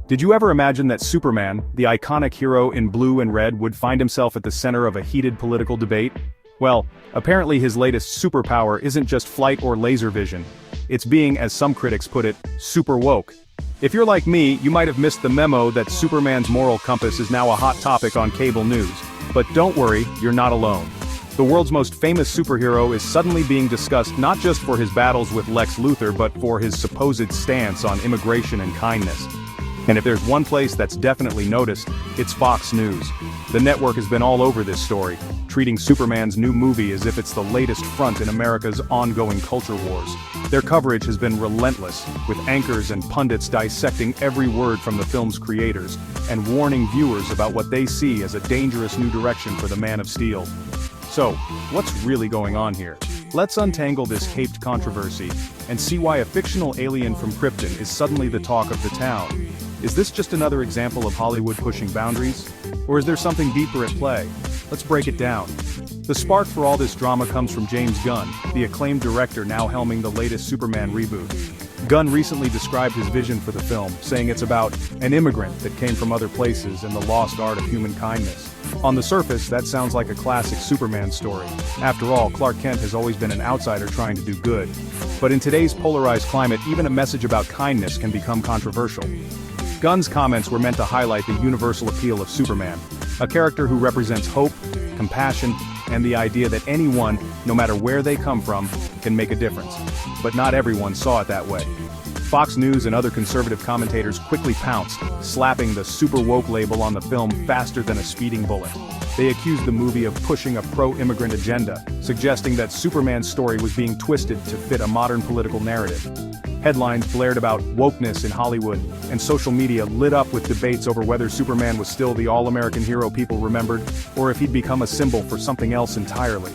Did you ever imagine that Superman, the iconic hero in blue and red, would find himself at the center of a heated political debate? Well, apparently his latest superpower isn't just flight or laser vision. It's being, as some critics put it, super woke. If you're like me, you might have missed the memo that Superman's moral compass is now a hot topic on cable news. But don't worry, you're not alone. The world's most famous superhero is suddenly being discussed not just for his battles with Lex Luthor but for his supposed stance on immigration and kindness. And if there's one place that's definitely noticed, it's Fox News. The network has been all over this story, treating Superman's new movie as if it's the latest front in America's ongoing culture wars. Their coverage has been relentless, with anchors and pundits dissecting every word from the film's creators, and warning viewers about what they see as a dangerous new direction for the Man of Steel. So, what's really going on here? Let's untangle this caped controversy, and see why a fictional alien from Krypton is suddenly the talk of the town. Is this just another example of Hollywood pushing boundaries? Or is there something deeper at play? Let's break it down. The spark for all this drama comes from James Gunn, the acclaimed director now helming the latest Superman reboot. Gunn recently described his vision for the film, saying it's about an immigrant that came from other places and the lost art of human kindness. On the surface, that sounds like a classic Superman story. After all, Clark Kent has always been an outsider trying to do good. But in today's polarized climate, even a message about kindness can become controversial. Gunn's comments were meant to highlight the universal appeal of Superman, a character who represents hope, compassion, and the idea that anyone, no matter where they come from, can make a difference. But not everyone saw it that way. Fox News and other conservative commentators quickly pounced, slapping the super woke label on the film faster than a speeding bullet. They accused the movie of pushing a pro-immigrant agenda, suggesting that Superman's story was being twisted to fit a modern political narrative. Headlines blared about wokeness in Hollywood, and social media lit up with debates over whether Superman was still the all-American hero people remembered, or if he'd become a symbol for something else entirely.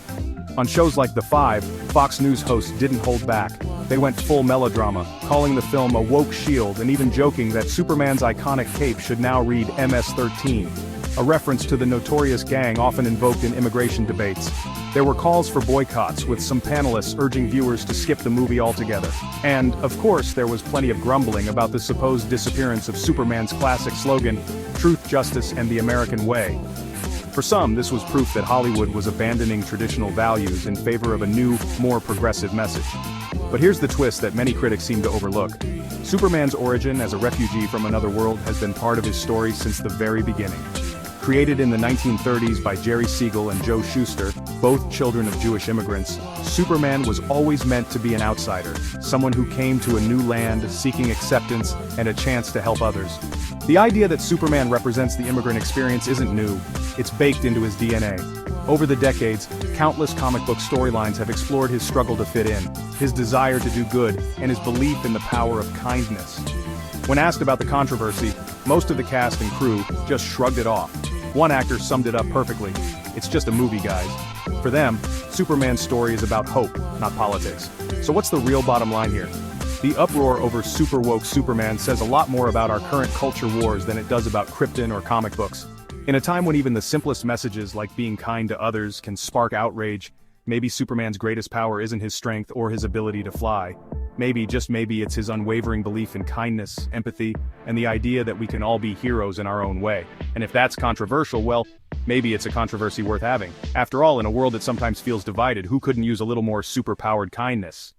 On shows like The Five, Fox News hosts didn't hold back. They went full melodrama, calling the film a woke shield and even joking that Superman's iconic cape should now read MS-13, a reference to the notorious gang often invoked in immigration debates. There were calls for boycotts, with some panelists urging viewers to skip the movie altogether. And, of course, there was plenty of grumbling about the supposed disappearance of Superman's classic slogan, "Truth, Justice, and the American Way." For some, this was proof that Hollywood was abandoning traditional values in favor of a new, more progressive message. But here's the twist that many critics seem to overlook. Superman's origin as a refugee from another world has been part of his story since the very beginning. Created in the 1930s by Jerry Siegel and Joe Shuster, both children of Jewish immigrants, Superman was always meant to be an outsider, someone who came to a new land seeking acceptance and a chance to help others. The idea that Superman represents the immigrant experience isn't new, it's baked into his DNA. Over the decades, countless comic book storylines have explored his struggle to fit in, his desire to do good, and his belief in the power of kindness. When asked about the controversy, most of the cast and crew just shrugged it off. One actor summed it up perfectly: "It's just a movie, guys." For them, Superman's story is about hope, not politics. So what's the real bottom line here? The uproar over super woke Superman says a lot more about our current culture wars than it does about Krypton or comic books. In a time when even the simplest messages like being kind to others can spark outrage, maybe Superman's greatest power isn't his strength or his ability to fly. Maybe, just maybe, it's his unwavering belief in kindness, empathy, and the idea that we can all be heroes in our own way. And if that's controversial, well, maybe it's a controversy worth having. After all, in a world that sometimes feels divided, who couldn't use a little more super-powered kindness?